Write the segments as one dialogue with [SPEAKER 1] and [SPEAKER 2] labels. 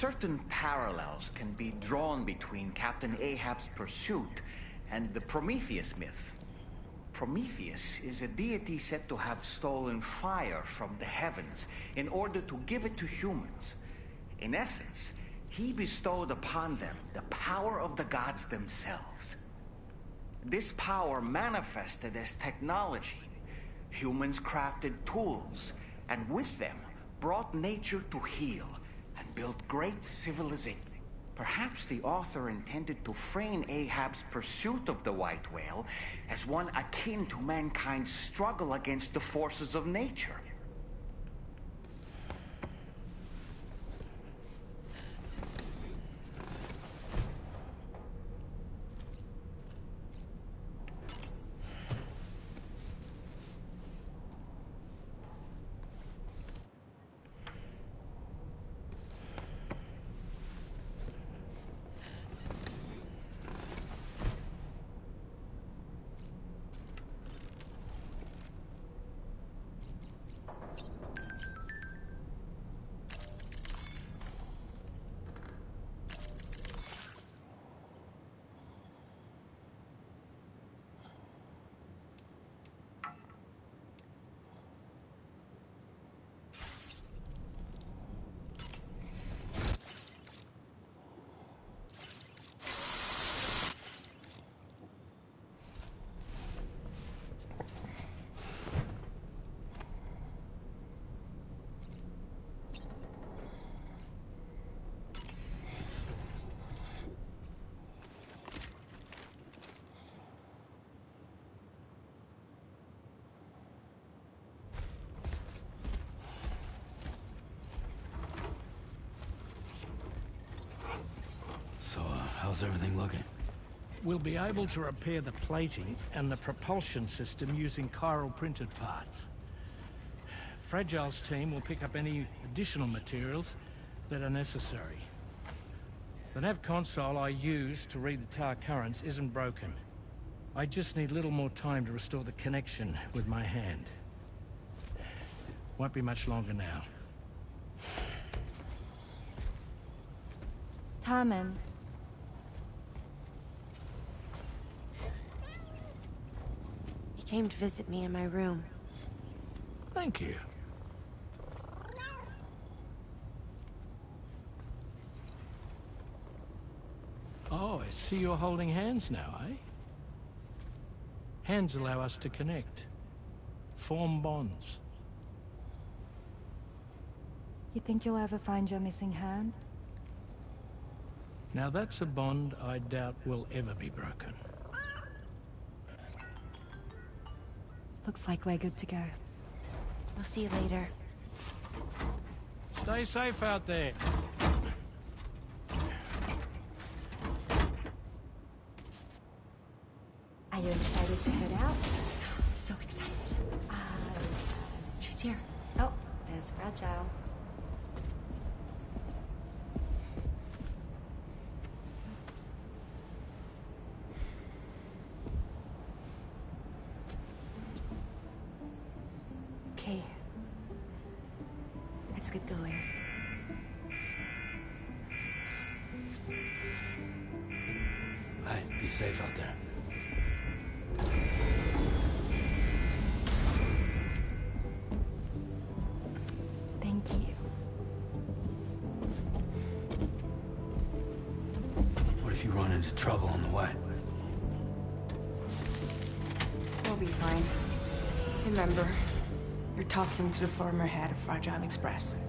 [SPEAKER 1] certain parallels can be drawn between Captain Ahab's pursuit and the Prometheus myth. Prometheus is a deity said to have stolen fire from the heavens in order to give it to humans. In essence, he bestowed upon them the power of the gods themselves. This power manifested as technology. Humans crafted tools, and with them brought nature to heal and built great civilization. Perhaps the author intended to frame Ahab's pursuit of the white whale as one akin to mankind's struggle against the forces of nature.
[SPEAKER 2] So, how's everything looking?
[SPEAKER 3] We'll be able to repair the plating and the propulsion system using chiral printed parts. Fragile's team will pick up any additional materials that are necessary. The nav console I use to read the tar currents isn't broken. I just need a little more time to restore the connection with my hand. Won't be much longer now.
[SPEAKER 4] Tarman. He came to visit me in my room.
[SPEAKER 3] Thank you. Oh, I see you're holding hands now, eh? Hands allow us to connect. Form bonds.
[SPEAKER 4] You think you'll ever find your missing hand?
[SPEAKER 3] Now that's a bond I doubt will ever be broken.
[SPEAKER 4] Looks like we're good to go. We'll see you later.
[SPEAKER 3] Stay safe out there.
[SPEAKER 4] Are you excited to head out? So excited. She's here. Oh, there's Fragile. Okay. Let's get going.
[SPEAKER 2] Hey, be safe out there.
[SPEAKER 4] Thank you.
[SPEAKER 2] What if you run into trouble on the way?
[SPEAKER 5] We'll be fine. Remember, you're talking to the former head of Fragile Express.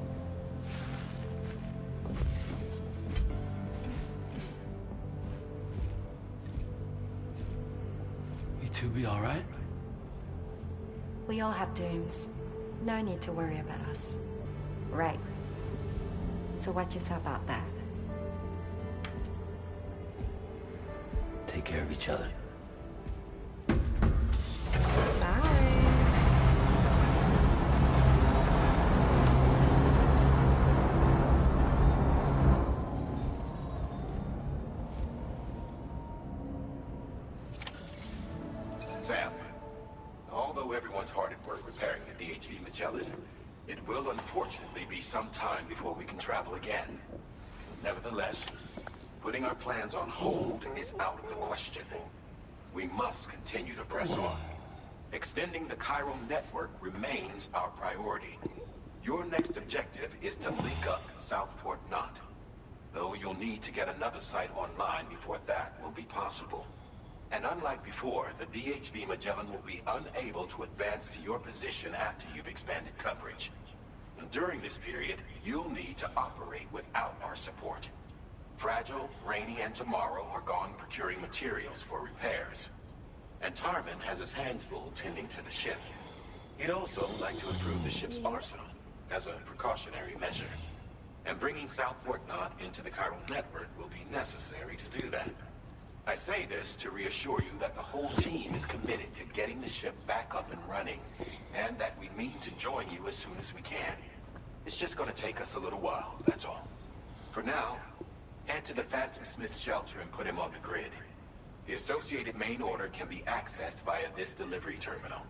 [SPEAKER 2] You two be all right?
[SPEAKER 4] We all have dooms. No need to worry about us. Right. So watch yourself out there.
[SPEAKER 2] Take care of each other.
[SPEAKER 6] Sam, although everyone's hard at work repairing the DHV Magellan, it will unfortunately be some time before we can travel again. Nevertheless, putting our plans on hold is out of the question. We must continue to press on. Extending the chiral network remains our priority. Your next objective is to link up South Fort Knot. Though you'll need to get another site online before that will be possible. And unlike before, the DHV Magellan will be unable to advance to your position after you've expanded coverage. During this period, you'll need to operate without our support. Fragile, Rainy, and Tomorrow are gone procuring materials for repairs. And Tarman has his hands full tending to the ship. He'd also like to improve the ship's arsenal, as a precautionary measure. And bringing South Fort Knot into the chiral network will be necessary to do that. I say this to reassure you that the whole team is committed to getting the ship back up and running, and that we mean to join you as soon as we can. It's just gonna take us a little while, that's all. For now, head to the Phantom Smith shelter and put him on the grid. The associated main order can be accessed via this delivery terminal.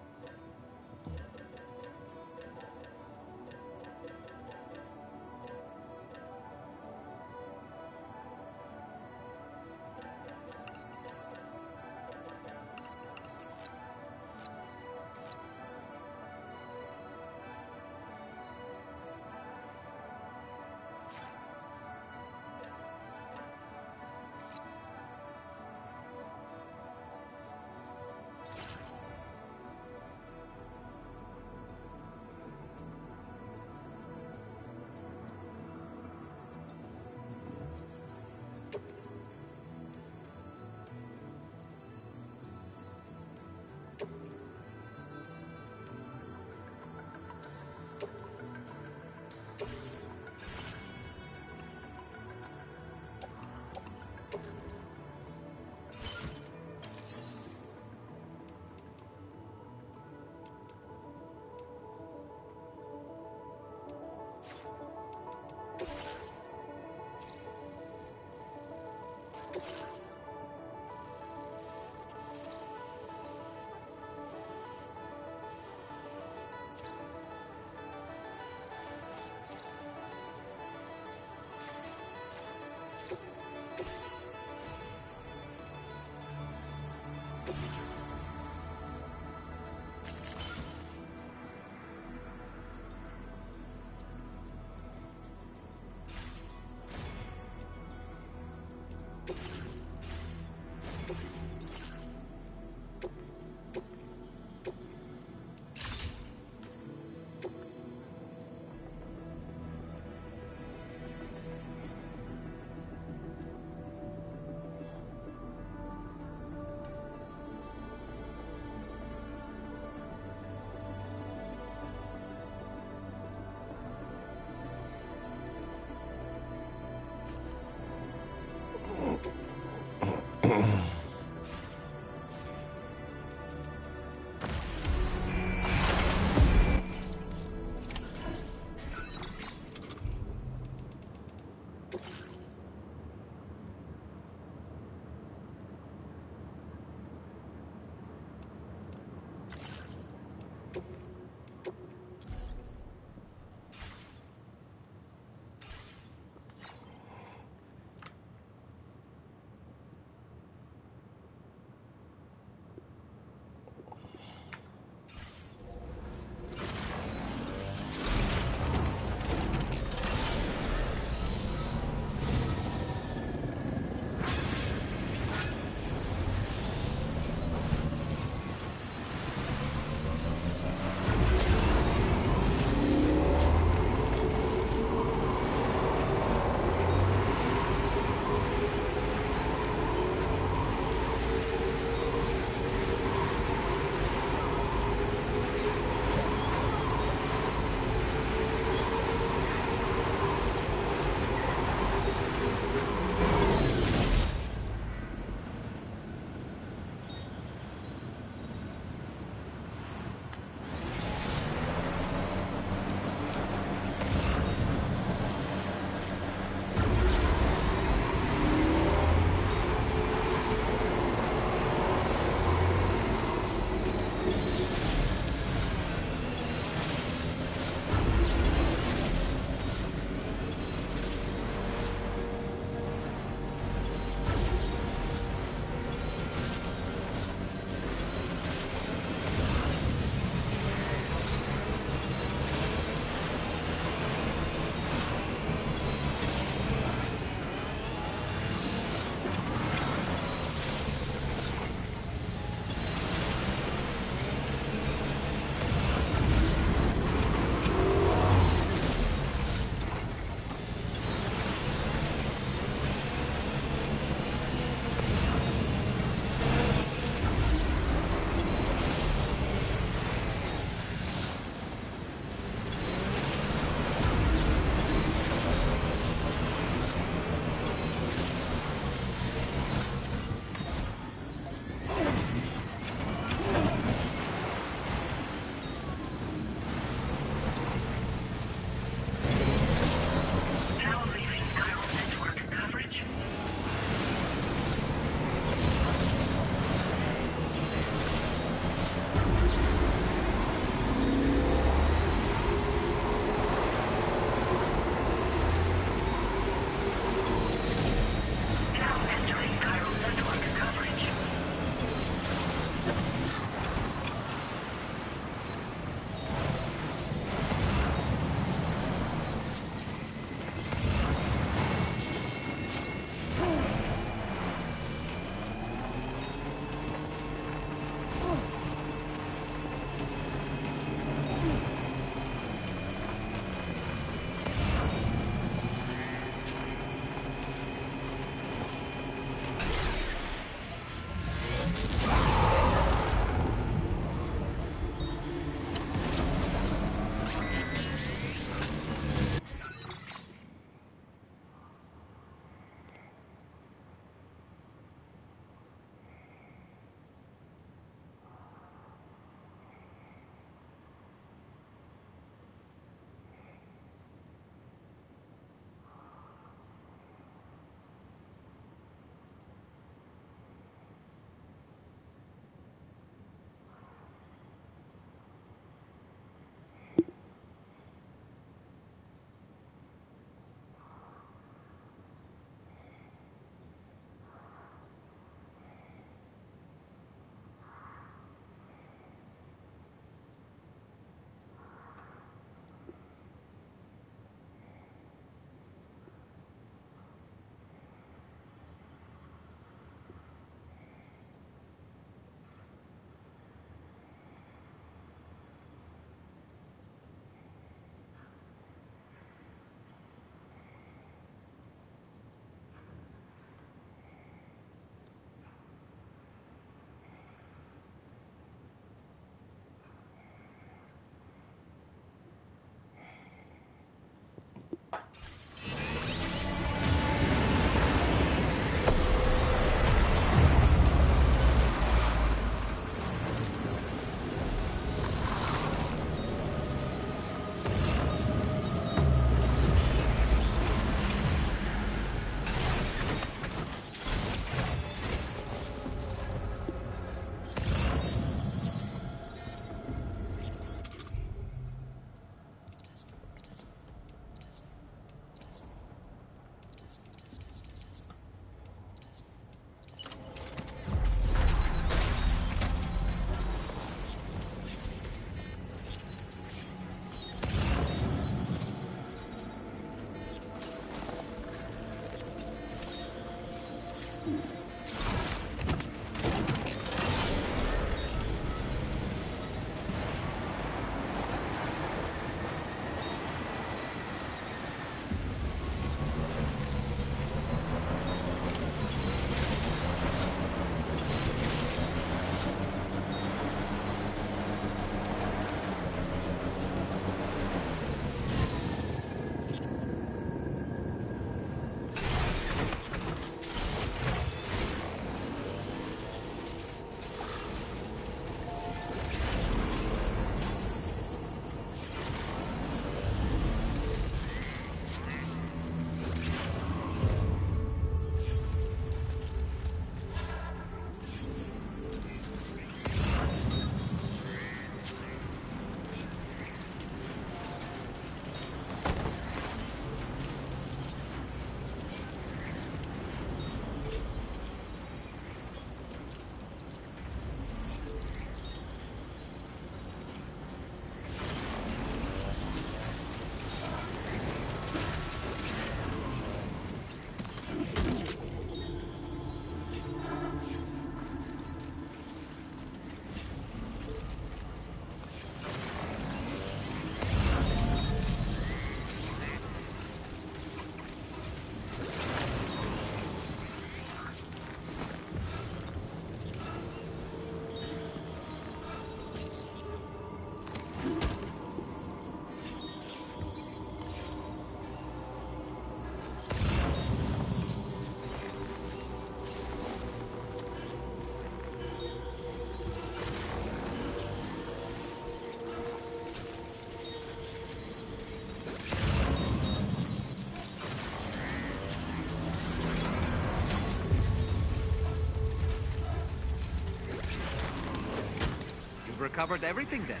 [SPEAKER 1] recovered everything then.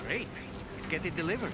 [SPEAKER 1] Great. Let's get it delivered.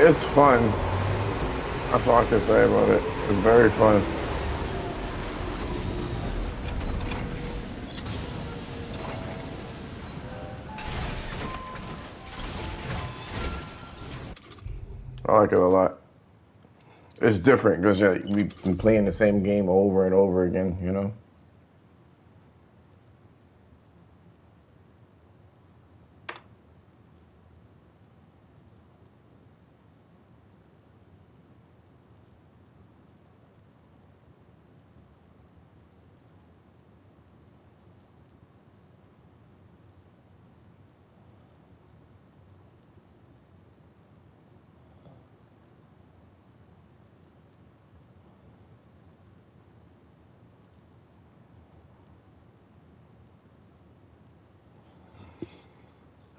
[SPEAKER 7] It's fun. That's all I can say about it. It's very fun. I like it a lot. It's different because we've been playing the same game over and over again, you know?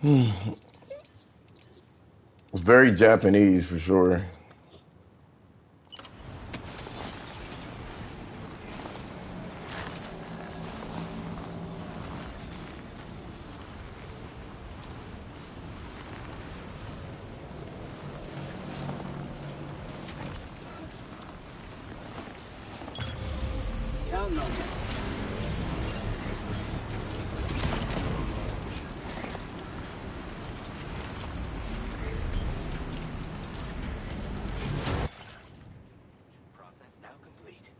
[SPEAKER 7] It's very Japanese for sure.
[SPEAKER 2] Hell no.
[SPEAKER 6] Process now complete.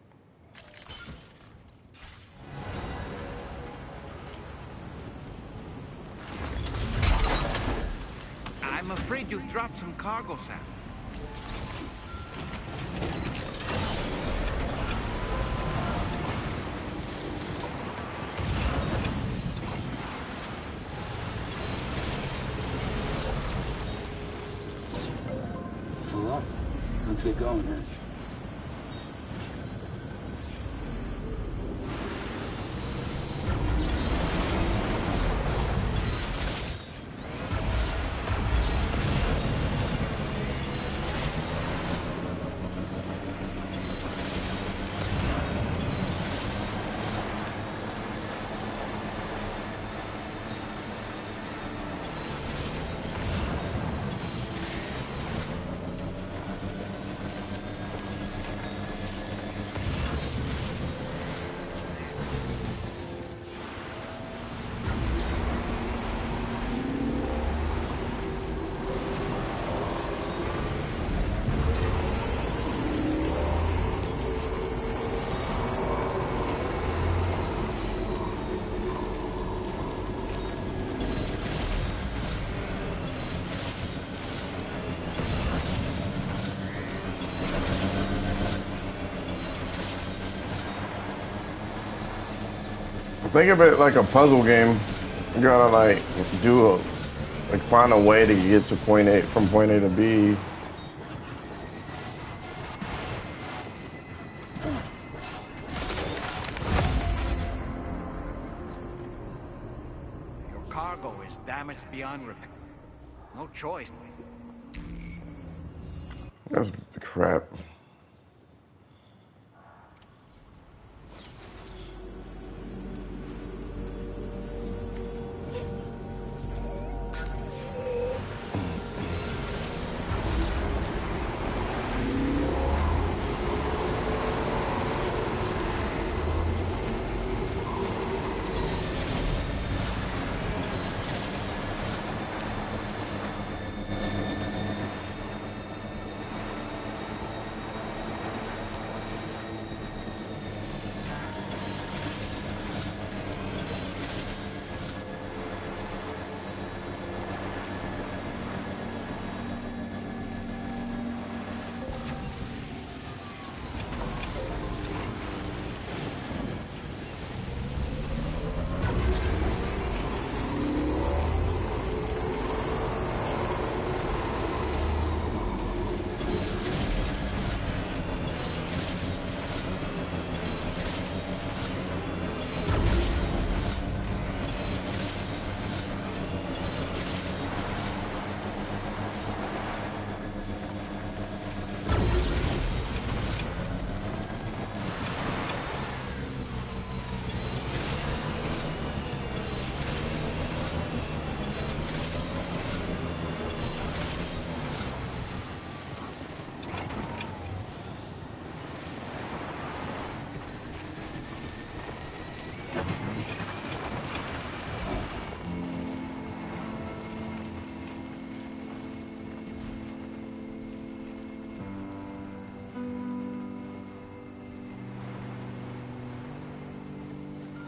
[SPEAKER 1] I'm afraid you've dropped some cargo, Sam.
[SPEAKER 2] Full up. Let's get going, man.
[SPEAKER 7] Think of it like a puzzle game. You gotta like find a way to get to point A from point A to B.
[SPEAKER 1] Your cargo is damaged beyond repair. No choice.
[SPEAKER 7] That's crap.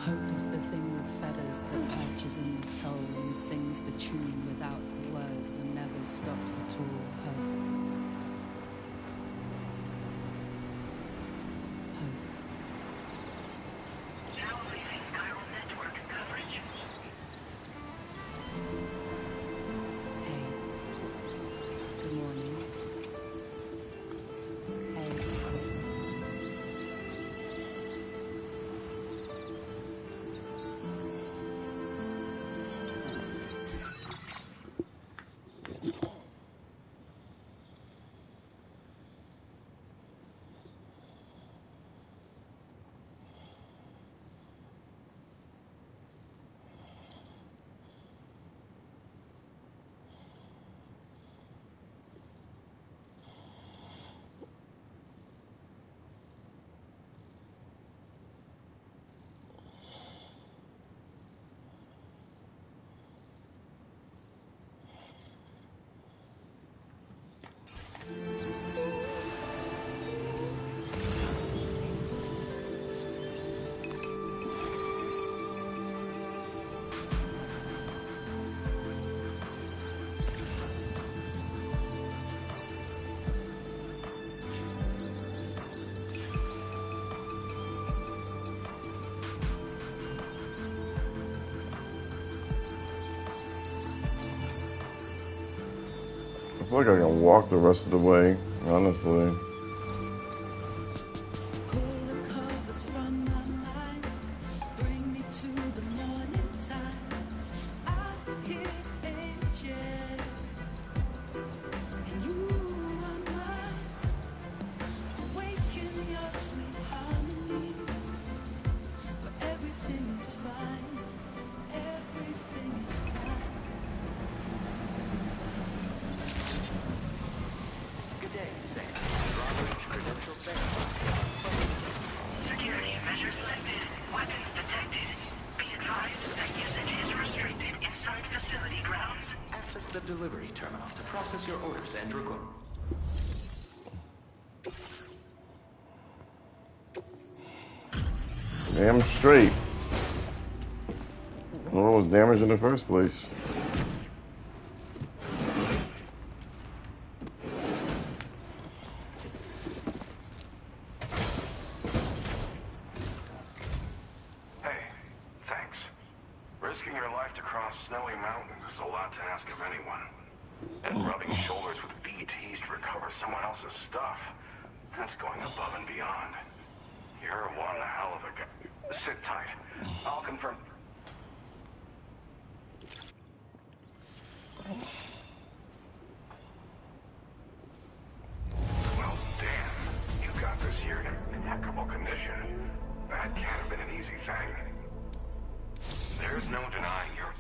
[SPEAKER 8] Hope is the thing with feathers that perches in the soul and sings the tune without the words and never stops at all. Hope.
[SPEAKER 9] Now leaving chiral network coverage.
[SPEAKER 8] Hey. Good morning. Hey.
[SPEAKER 7] feel like I can walk the rest of the way, honestly.
[SPEAKER 9] Security measures lifted. Weapons detected. Be advised that usage is restricted inside facility grounds.
[SPEAKER 6] Access the delivery turnoff to process your orders and record.
[SPEAKER 7] Damn straight. Well, it was damaged in the first place.
[SPEAKER 10] Hey, thanks. Risking your life to cross snowy mountains is a lot to ask of anyone. And rubbing shoulders with BTs to recover someone else's stuff, that's going above and beyond. You're one hell of a guy. Sit tight. I'll confirm. Well, damn. You got this here in impeccable condition. That can't have been an easy thing. There's no denying your...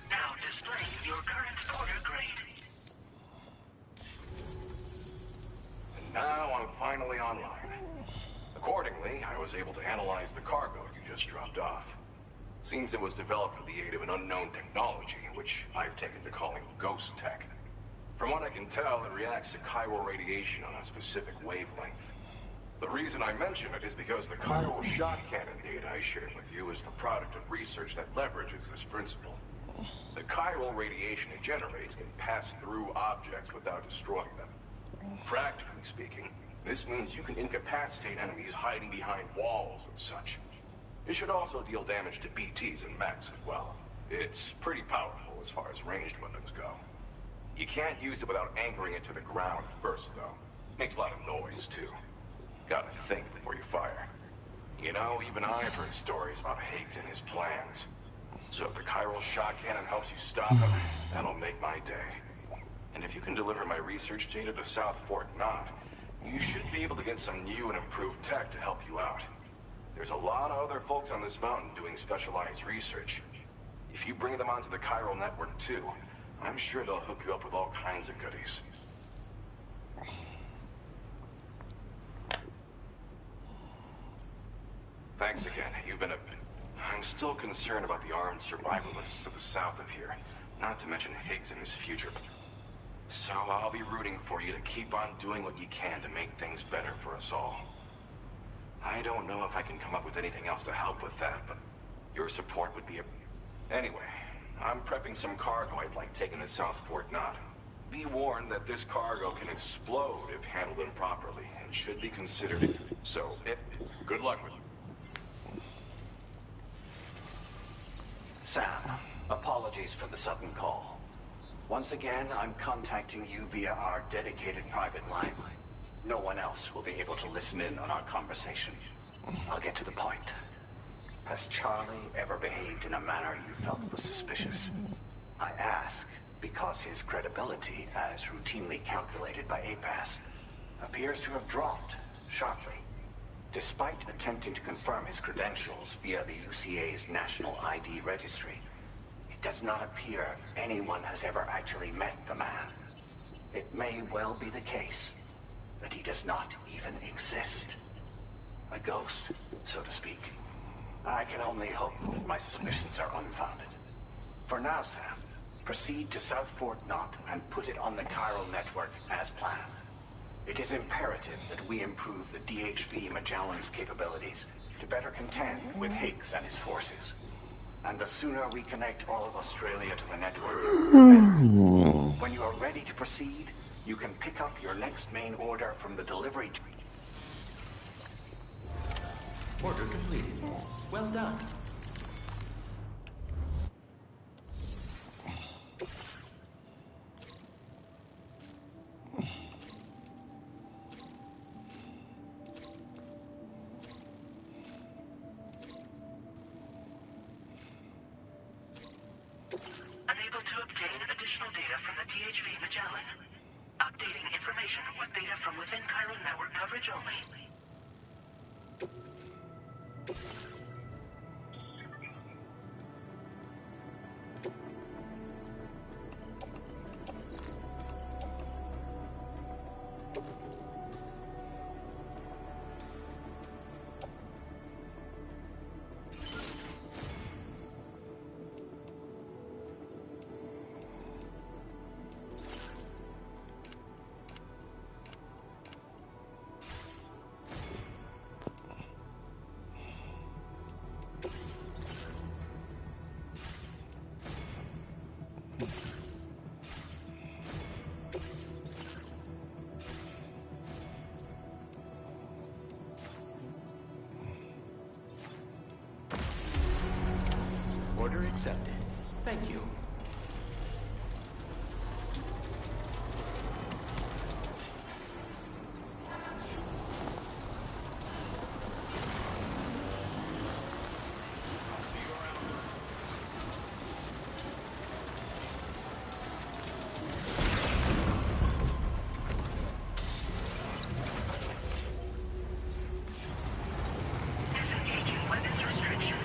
[SPEAKER 9] Now displaying your current order grade.
[SPEAKER 6] And now I'm finally online. Accordingly, I was able to analyze the cargo you just dropped off. Seems it was developed with the aid of an unknown technology, which I've taken to calling ghost tech. From what I can tell, it reacts to chiral radiation on a specific wavelength. The reason I mention it is because the chiral shot cannon data I shared with you is the product of research that leverages this principle. The chiral radiation it generates can pass through objects without destroying them. Practically speaking, this means you can incapacitate enemies hiding behind walls and such. It should also deal damage to BTs and mechs as well. It's pretty powerful as far as ranged weapons go. You can't use it without anchoring it to the ground first, though. Makes a lot of noise, too. Gotta think before you fire. You know, even I've heard stories about Higgs and his plans. So if the chiral shot cannon helps you stop him, that'll make my day. And if you can deliver my research data to South Fort Knott, you should be able to get some new and improved tech to help you out. There's a lot of other folks on this mountain doing specialized research. If you bring them onto the chiral network too, I'm sure they'll hook you up with all kinds of goodies. Thanks again. You've been a... I'm still concerned about the armed survivalists to the south of here, not to mention Higgs and his future. So I'll be rooting for you to keep on doing what you can to make things better for us all. I don't know if I can come up with anything else to help with that, but your support would be a... Anyway, I'm prepping some cargo I'd like taken to South Fort Knott. Be warned that this cargo can explode if handled improperly, and should be considered... So, good luck with it.
[SPEAKER 1] Sam, apologies for the sudden call. Once again, I'm contacting you via our dedicated private line. No one else will be able to listen in on our conversation. I'll get to the point. Has Charlie ever behaved in a manner you felt was suspicious? I ask because his credibility, as routinely calculated by APAS, appears to have dropped sharply. Despite attempting to confirm his credentials via the UCA's National ID Registry, it does not appear anyone has ever actually met the man. It may well be the case that he does not even exist. A ghost, so to speak. I can only hope that my suspicions are unfounded. For now, Sam, proceed to South Fort Knott and put it on the chiral network as planned. It is imperative that we improve the DHV Magellan's capabilities to better contend with Higgs and his forces.
[SPEAKER 11] And the sooner we connect all of Australia to the network, the better. When you are ready to proceed, you can pick up your next main order from the delivery.
[SPEAKER 12] Order completed. Well done.
[SPEAKER 9] Unable to obtain additional data from the THV Magellan. Updating information with data from within Chiron network coverage only.
[SPEAKER 12] Order accepted. Thank you.
[SPEAKER 9] Disengaging weapons restrictions.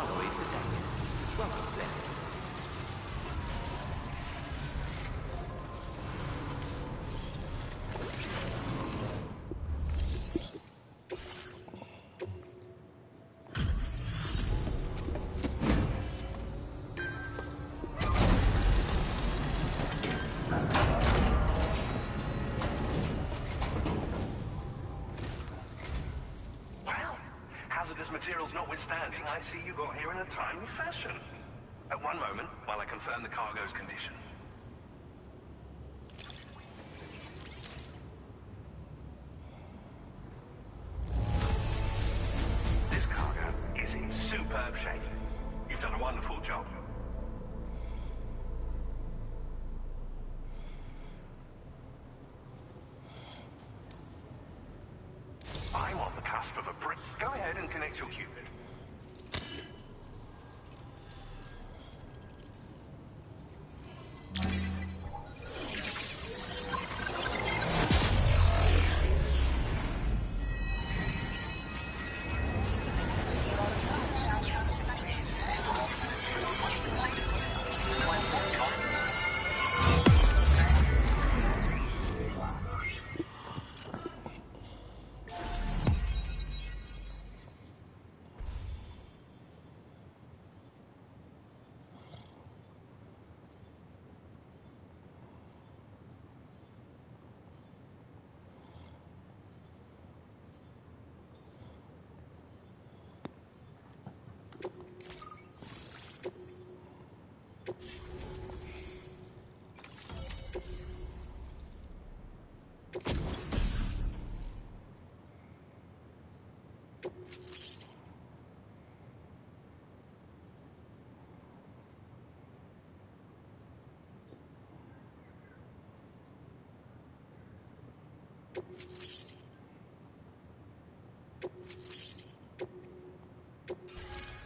[SPEAKER 12] noise detected. Welcome, Sam.
[SPEAKER 10] Hazardous materials notwithstanding, I see you got here in a timely fashion. At one moment, while I confirm the cargo's condition. This cargo is in superb shape. You've done a wonderful job. I'm on the cusp of a brick. Go ahead and connect your Cupid.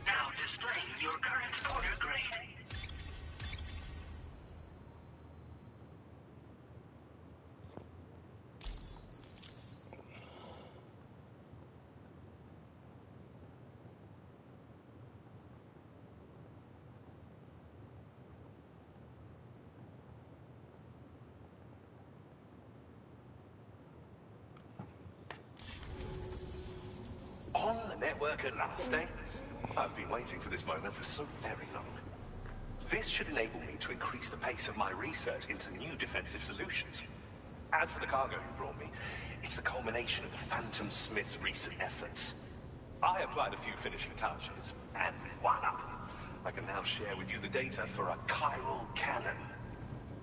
[SPEAKER 9] Now displaying your current order grade.
[SPEAKER 10] On the network at last, eh? I've been waiting for this moment for so very long. This should enable me to increase the pace of my research into new defensive solutions. As for the cargo you brought me, it's the culmination of the Phantom Smith's recent efforts. I applied a few finishing touches, and voila! I can now share with you the data for a chiral cannon.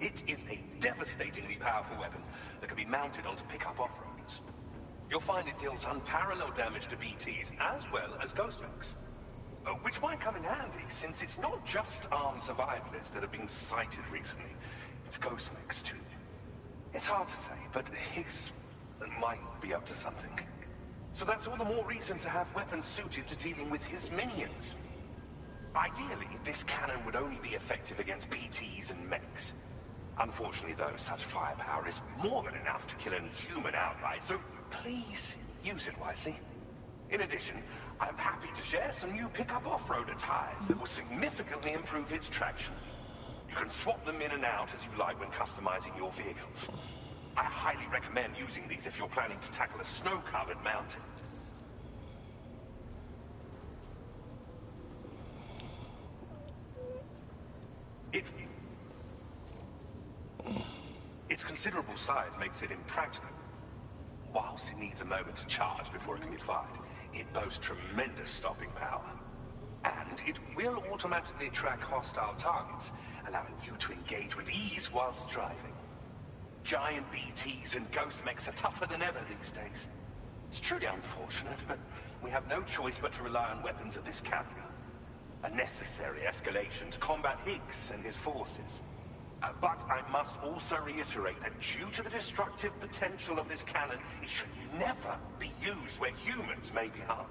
[SPEAKER 10] It is a devastatingly powerful weapon that can be mounted onto pickup off-roaders. You'll find it deals unparalleled damage to BTs as well as ghost mechs. Which might come in handy, since it's not just armed survivalists that have been sighted recently. It's ghost mechs too. It's hard to say, but Higgs might be up to something. So that's all the more reason to have weapons suited to dealing with his minions. Ideally, this cannon would only be effective against PTs and mechs. Unfortunately, though, such firepower is more than enough to kill any human outright, so please use it wisely. In addition, I'm happy to share some new pickup off-roader tires that will significantly improve its traction. You can swap them in and out as you like when customizing your vehicles. I highly recommend using these if you're planning to tackle a snow-covered mountain. Its considerable size makes it impractical. Whilst it needs a moment to charge before it can be fired, it boasts tremendous stopping power. And it will automatically track hostile targets, allowing you to engage with ease whilst driving. Giant BTs and ghost mechs are tougher than ever these days. It's truly unfortunate, but we have no choice but to rely on weapons of this caliber. A necessary escalation to combat Higgs and his forces. But I must also reiterate that due to the destructive potential of this cannon, it should never be used where humans may be harmed.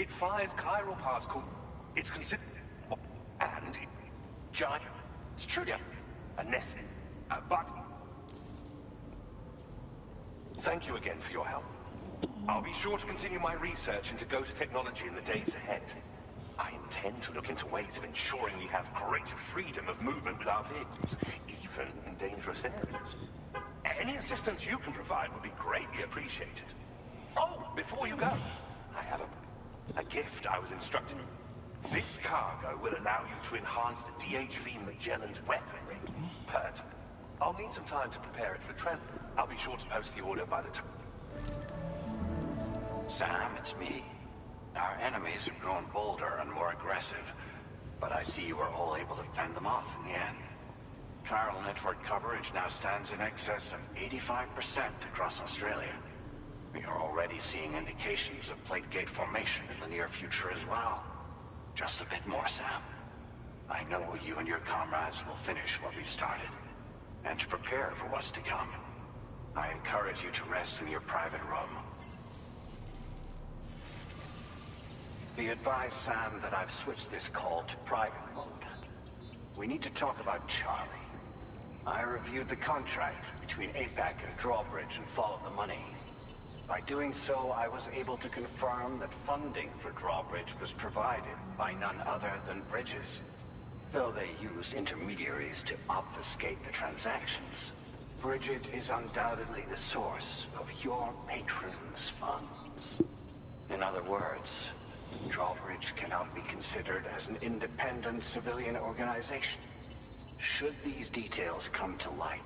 [SPEAKER 10] It fires chiral particles. It's considered... And it... giant. It's truly a nest. But... Thank you again for your help. I'll be sure to continue my research into ghost technology in the days ahead. I intend to look into ways of ensuring we have greater freedom of movement with our vehicles, even in dangerous areas. Any assistance you can provide would be greatly appreciated. Oh, before you go, I have a gift I was instructed. This cargo will allow you to enhance the DHV Magellan's weaponry. But I'll need some time to prepare it for transport. I'll be sure to post the order by the time.
[SPEAKER 11] Sam, it's me. Our enemies have grown bolder and more aggressive, but I see you were all able to fend them off in the end. Chiral network coverage now stands in excess of 85% across Australia. We are already seeing indications of plate gate formation in the near future as well. Just a bit more, Sam. I know you and your comrades will finish what we've started, and to prepare for what's to come. I encourage you to rest in your private room. Be advised, Sam, that I've switched this call to private mode. We need to talk about Charlie. I reviewed the contract between APAC and Drawbridge and followed the money. By doing so, I was able to confirm that funding for Drawbridge was provided by none other than Bridges. Though they used intermediaries to obfuscate the transactions, Bridget is undoubtedly the source of your patron's funds. In other words, Drawbridge cannot be considered as an independent civilian organization. Should these details come to light,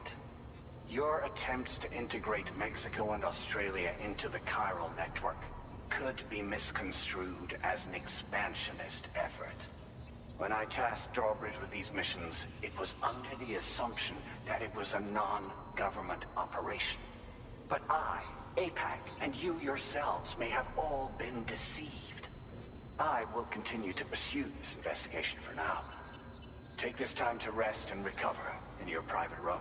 [SPEAKER 11] your attempts to integrate Mexico and Australia into the chiral network could be misconstrued as an expansionist effort. When I tasked Drawbridge with these missions, it was under the assumption that it was a non-government operation. But I, APAC, and you yourselves may have all been deceived. I will continue to pursue this investigation for now. Take this time to rest and recover in your private room.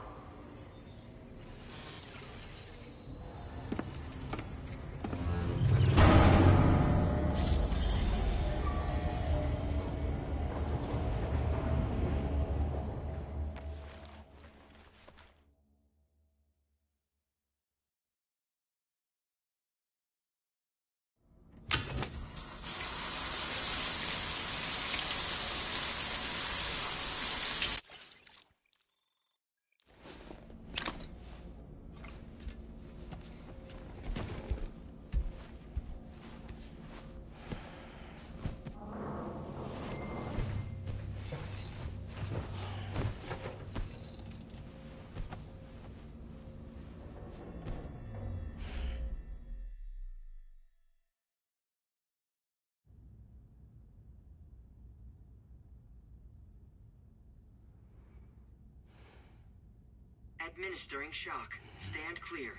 [SPEAKER 9] Administering shock. Stand clear.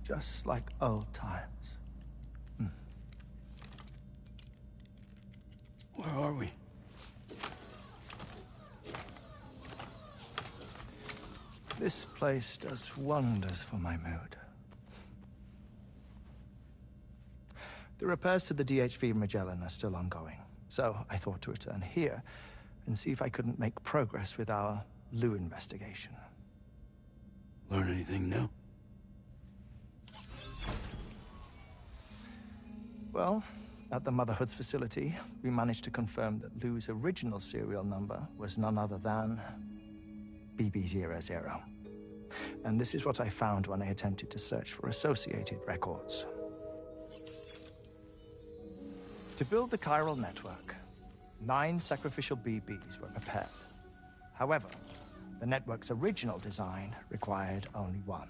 [SPEAKER 13] Just like old times.
[SPEAKER 3] Where are we?
[SPEAKER 13] This place does wonders for my mood. The repairs to the DHV Magellan are still ongoing, so I thought to return here and see if I couldn't make progress with our Lou investigation.
[SPEAKER 3] Learn anything new?
[SPEAKER 13] Well, at the Motherhood's facility, we managed to confirm that Lou's original serial number was none other than BB00. And this is what I found when I attempted to search for associated records. To build the chiral network, 9 sacrificial BBs were prepared. However, the network's original design required only 1.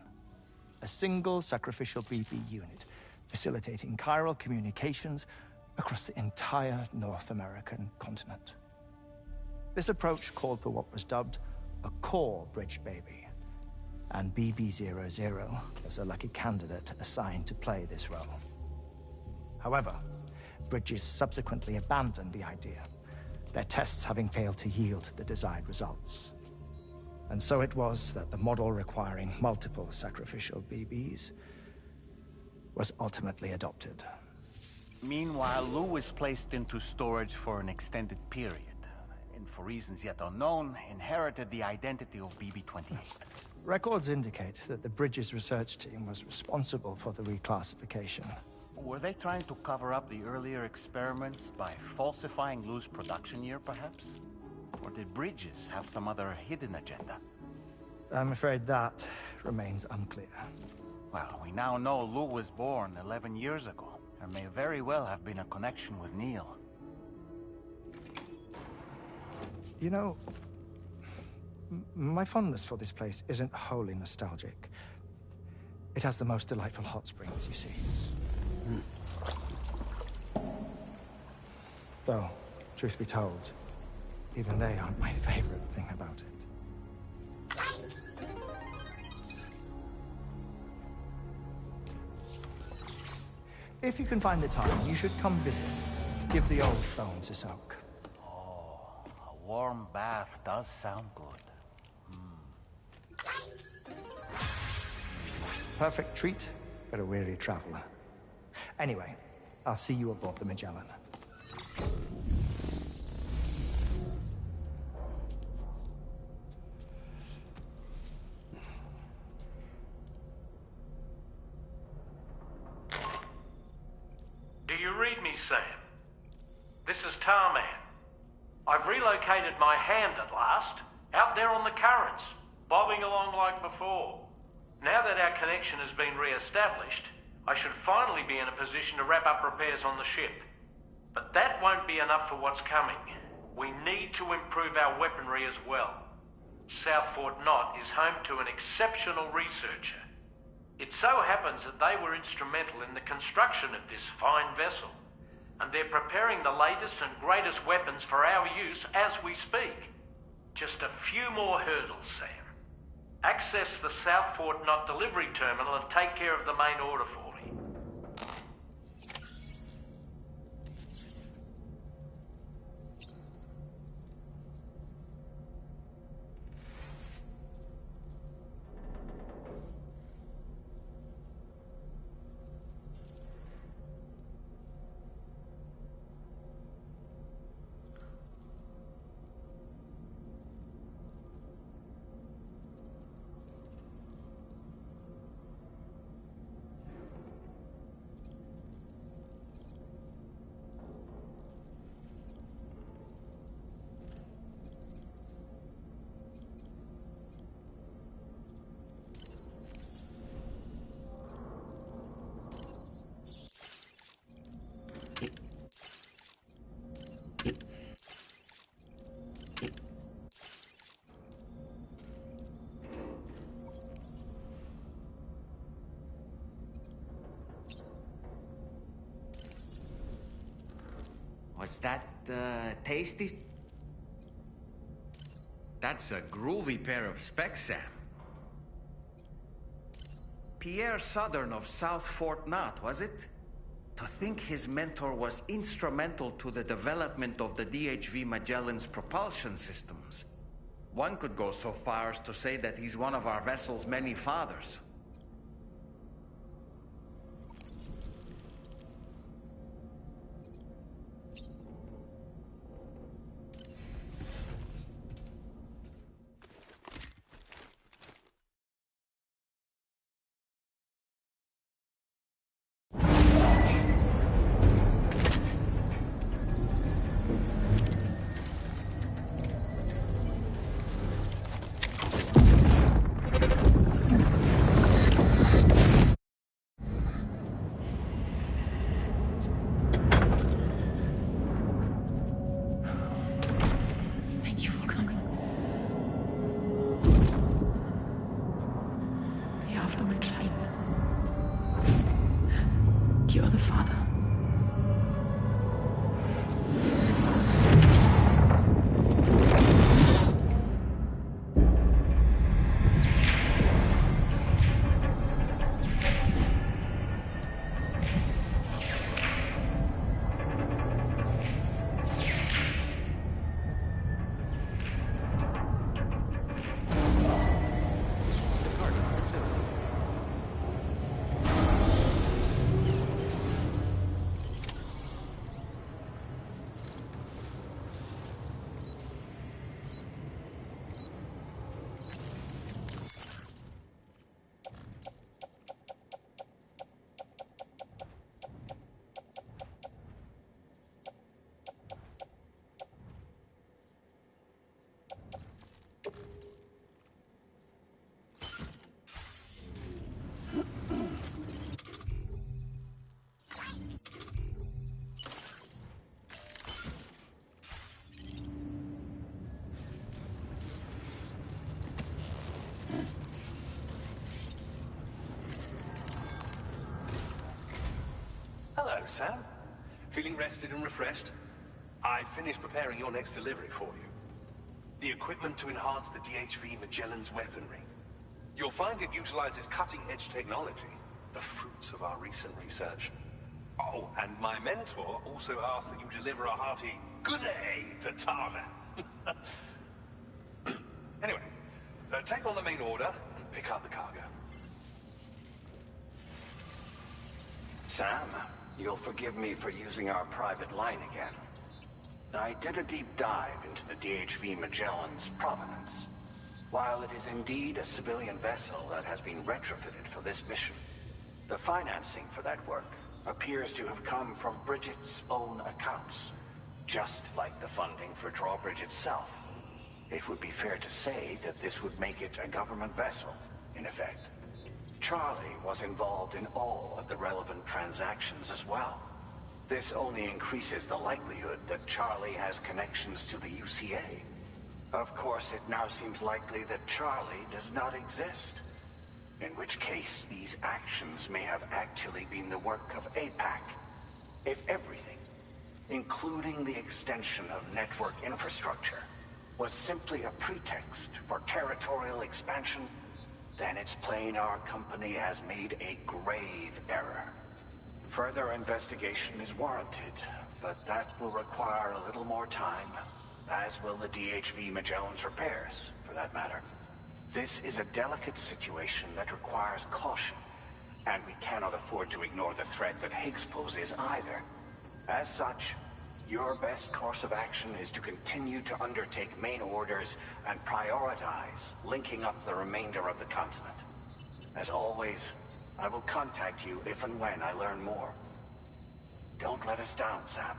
[SPEAKER 13] A single sacrificial BB unit, facilitating chiral communications across the entire North American continent. This approach called for what was dubbed a core bridge baby, and BB00 was a lucky candidate assigned to play this role. However, Bridges subsequently abandoned the idea, their tests having failed to yield the desired results. And so it was that the model requiring multiple sacrificial BBs was ultimately adopted.
[SPEAKER 1] Meanwhile, Lou was placed into storage for an extended period, and for reasons yet unknown, inherited the identity of BB-28.
[SPEAKER 13] Records indicate that the Bridges research team was responsible for the reclassification.
[SPEAKER 1] Were they trying to cover up the earlier experiments by falsifying Lou's production year, perhaps? Or did Bridges have some other hidden agenda?
[SPEAKER 13] I'm afraid that remains unclear.
[SPEAKER 1] Well, we now know Lou was born 11 years ago. There may very well have been a connection with Neil.
[SPEAKER 13] You know, my fondness for this place isn't wholly nostalgic. It has the most delightful hot springs, you see. Though, truth be told, even they aren't my favorite thing about it. If you can find the time, you should come visit. Give the old bones a soak.
[SPEAKER 1] Oh, a warm bath does sound good.
[SPEAKER 13] Perfect treat for a weary traveler. Anyway, I'll see you aboard the Magellan.
[SPEAKER 3] Do you read me, Sam? This is Tarman. I've relocated my hand at last, out there on the currents, bobbing along like before. Now that our connection has been re-established, I should finally be in a position to wrap up repairs on the ship. But that won't be enough for what's coming. We need to improve our weaponry as well. South Fort Knot is home to an exceptional researcher. It so happens that they were instrumental in the construction of this fine vessel, and they're preparing the latest and greatest weapons for our use as we speak. Just a few more hurdles, Sam. Access the South Fort Knot delivery terminal and take care of the main order for me.
[SPEAKER 1] Was that, tasty? That's a groovy pair of specs, Sam. Pierre Southern of South Fort Knot, was it? To think his mentor was instrumental to the development of the DHV Magellan's propulsion systems. One could go so far as to say that he's one of our vessel's many fathers.
[SPEAKER 10] Sam. Feeling rested and refreshed? I finished preparing your next delivery for you. The equipment to enhance the DHV Magellan's weaponry. You'll find it utilizes cutting-edge technology, the fruits of our recent research. Oh, and my mentor also asked that you deliver a hearty good day to Tana. Anyway, take on the main order and pick up the cargo.
[SPEAKER 11] Sam, you'll forgive me for using our private line again. I did a deep dive into the DHV Magellan's provenance. While it is indeed a civilian vessel that has been retrofitted for this mission, the financing for that work appears to have come from Bridget's own accounts, just like the funding for Drawbridge itself. It would be fair to say that this would make it a government vessel, in effect. Charlie was involved in all of the relevant transactions as well. This only increases the likelihood that Charlie has connections to the UCA. Of course, it now seems likely that Charlie does not exist. In which case, these actions may have actually been the work of APAC. If everything, including the extension of network infrastructure, was simply a pretext for territorial expansion, then it's plain our company has made a grave error. Further investigation is warranted, but that will require a little more time, as will the DHV Magellan's repairs, for that matter. This is a delicate situation that requires caution, and we cannot afford to ignore the threat that Higgs poses either. As such, your best course of action is to continue to undertake main orders and prioritize linking up the remainder of the continent. As always, I will contact you if and when I learn more. Don't let us down, Sam.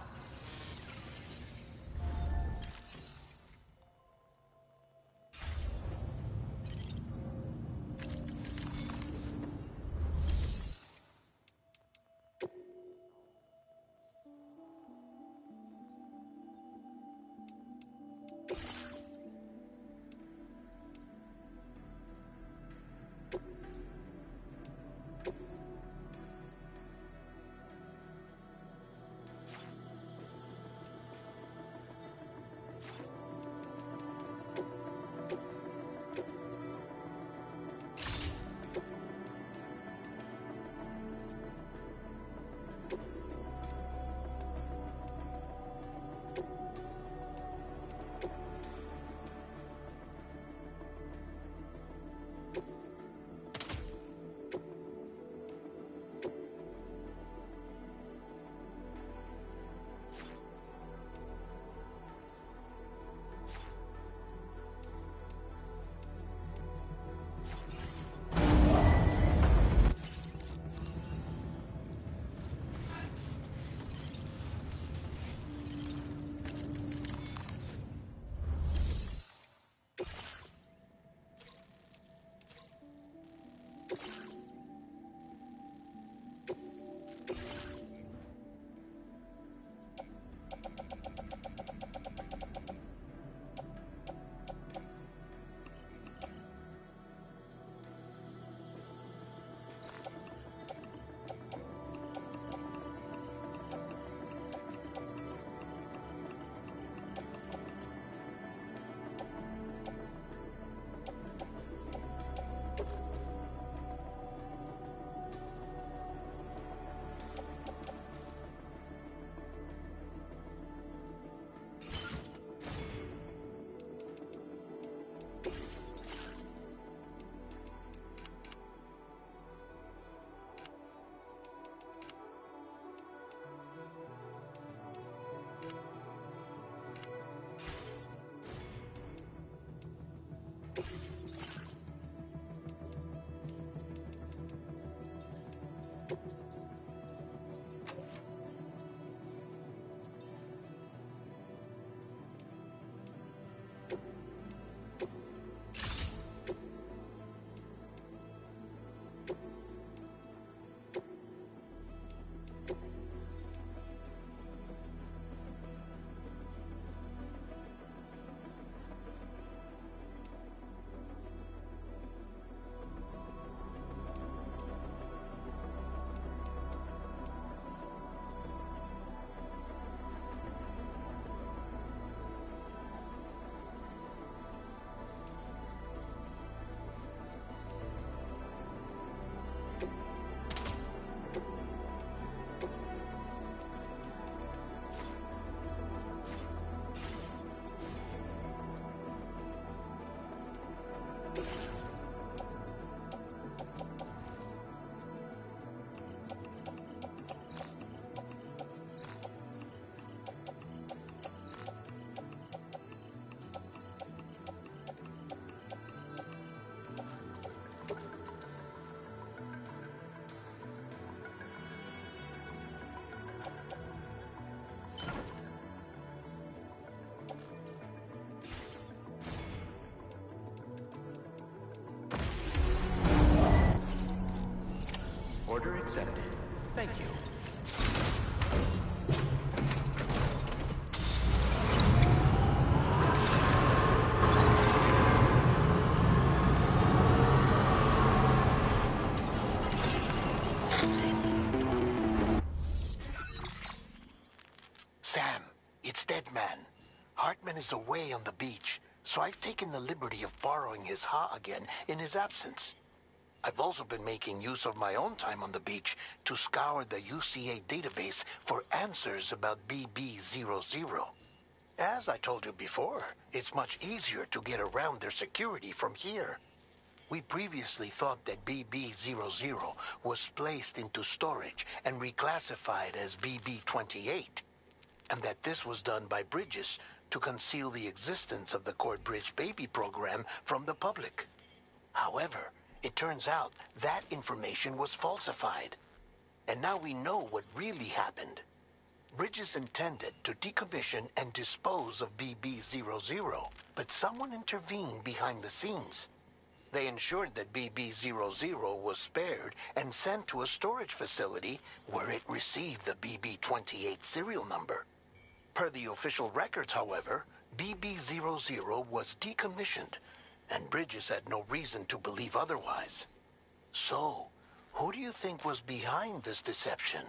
[SPEAKER 12] accepted. Thank you.
[SPEAKER 11] Sam, it's Deadman. Hartman is away on the beach, so I've taken the liberty of borrowing his Ha again in his absence. I've also been making use of my own time on the beach to scour the UCA database for answers about BB-00. As I told you before, it's much easier to get around their security from here. We previously thought that BB-00 was placed into storage and reclassified as BB-28, and that this was done by Bridges to conceal the existence of the Cord Bridge baby program from the public. However, it turns out that information was falsified. And now we know what really happened. Bridges intended to decommission and dispose of BB-00, but someone intervened behind the scenes. They ensured that BB-00 was spared and sent to a storage facility where it received the BB-28 serial number. Per the official records, however, BB-00 was decommissioned, and Bridges had no reason to believe otherwise. So, who do you think was behind this deception?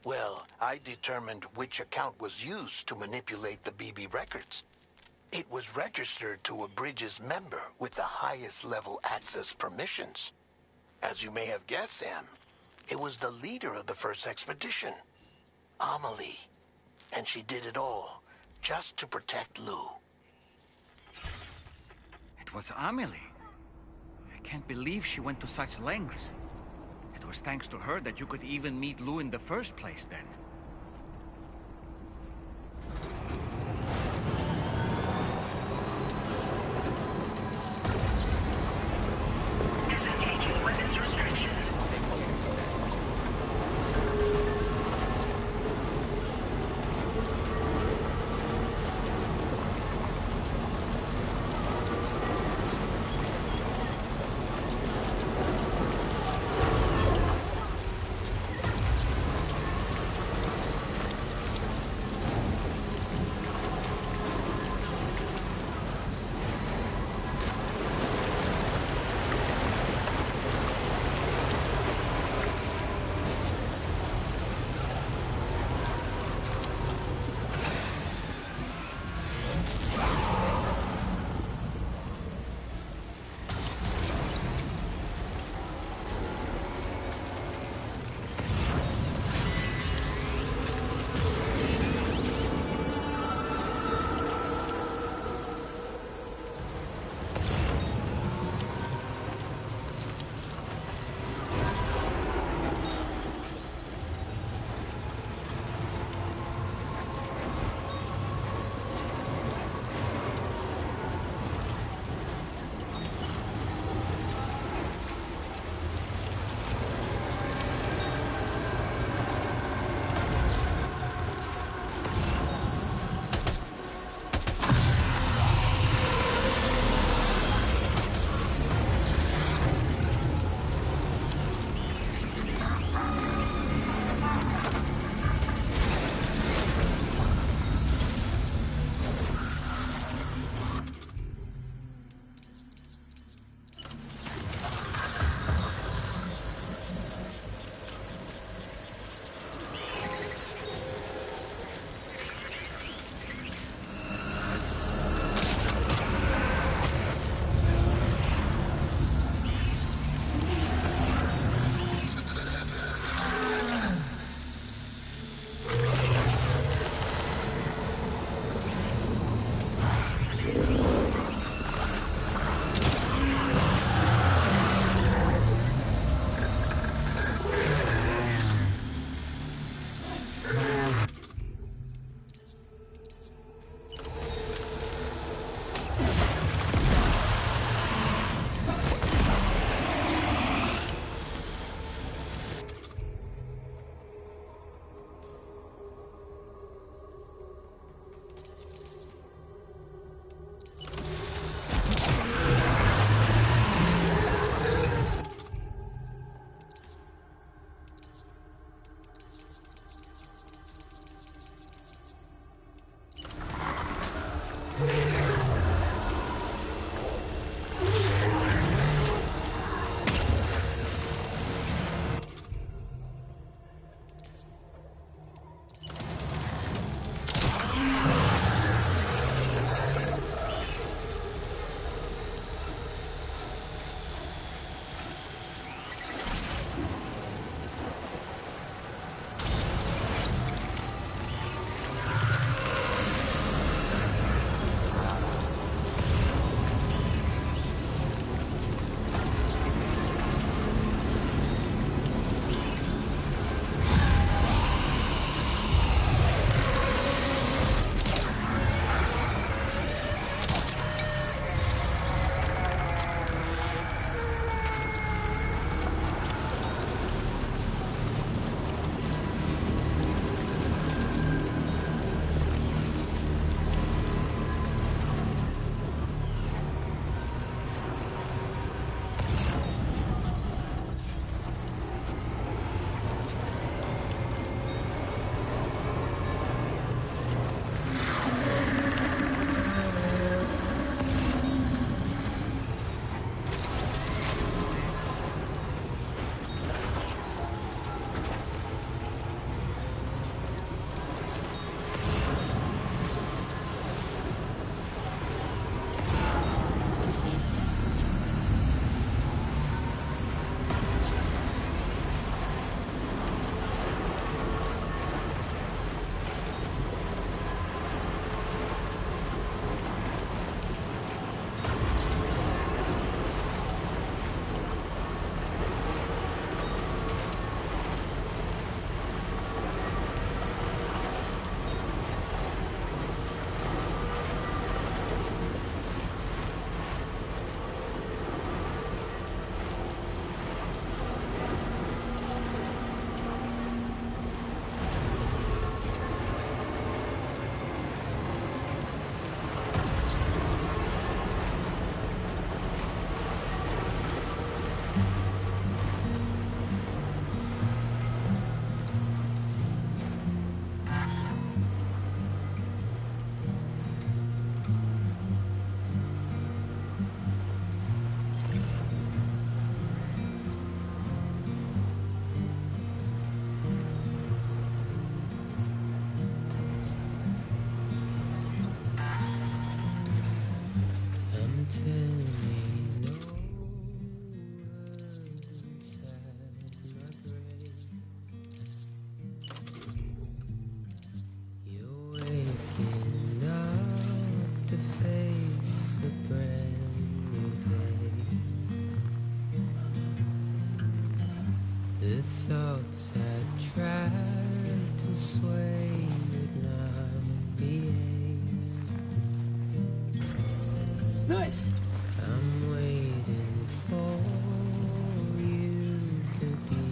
[SPEAKER 11] Well, I determined which account was used to manipulate the BB records. It was registered to a Bridges member with the highest level access permissions. As you may have guessed, Sam, it was the leader of the first expedition, Amelie. And she did it all just to protect Lou.
[SPEAKER 1] It was Amelie. I can't believe she went to such lengths. It was thanks to her that you could even meet Lou in the first place, then.
[SPEAKER 9] Disengaging weapons restrictions.
[SPEAKER 2] Nice.
[SPEAKER 14] I'm waiting for you to be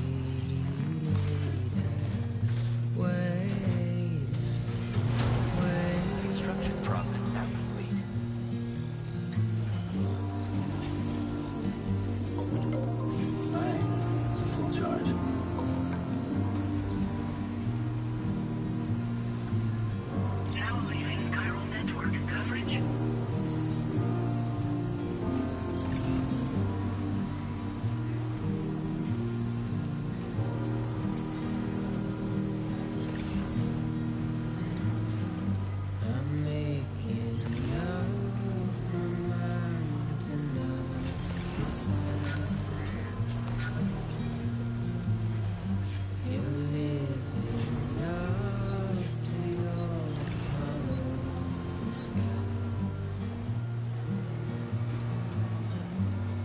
[SPEAKER 14] waiting.
[SPEAKER 12] Construction process now complete.
[SPEAKER 2] Alright, it's a full charge.
[SPEAKER 9] Now leaving chiral network coverage.
[SPEAKER 14] I'm making love my mind tonight. You're living up to your hollow skies.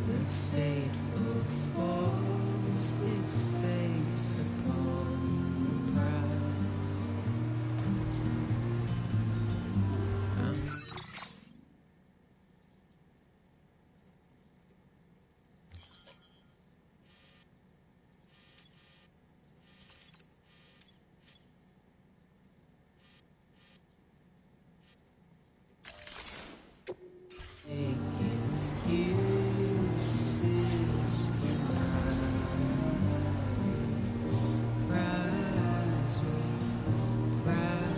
[SPEAKER 14] The fateful forced its face upon the prize. Making excuses for my prize pride.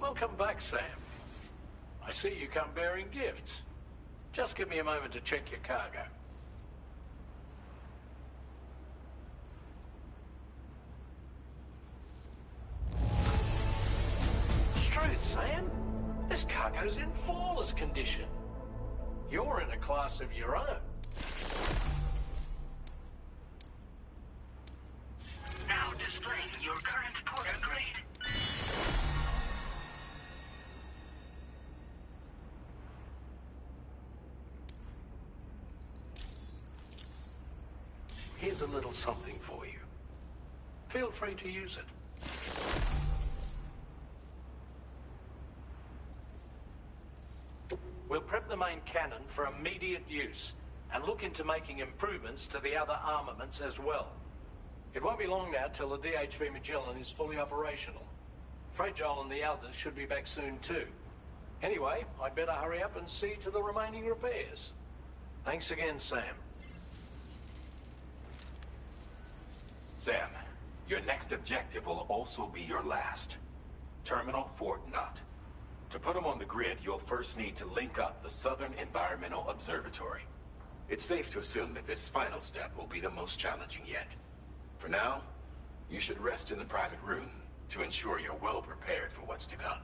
[SPEAKER 3] Welcome back, Sam. I see you come bearing gifts. Just give me a moment to check your cargo. Struth, Sam. This cargo's in flawless condition. You're in a class of your own.
[SPEAKER 9] Now displaying your current porter grade.
[SPEAKER 3] Here's a little something for you. Feel free to use it. We'll prep the main cannon for immediate use and look into making improvements to the other armaments as well. It won't be long now till the DHV Magellan is fully operational. Fragile and the others should be back soon too. Anyway, I'd better hurry up and see to the remaining repairs. Thanks again, Sam.
[SPEAKER 6] Sam, your next objective will also be your last. Terminal Fort Knott. To put them on the grid, you'll first need to link up the Southern Environmental Observatory. It's safe to assume that this final step will be the most challenging yet. For now, you should rest in the private room to ensure you're well prepared for what's to come.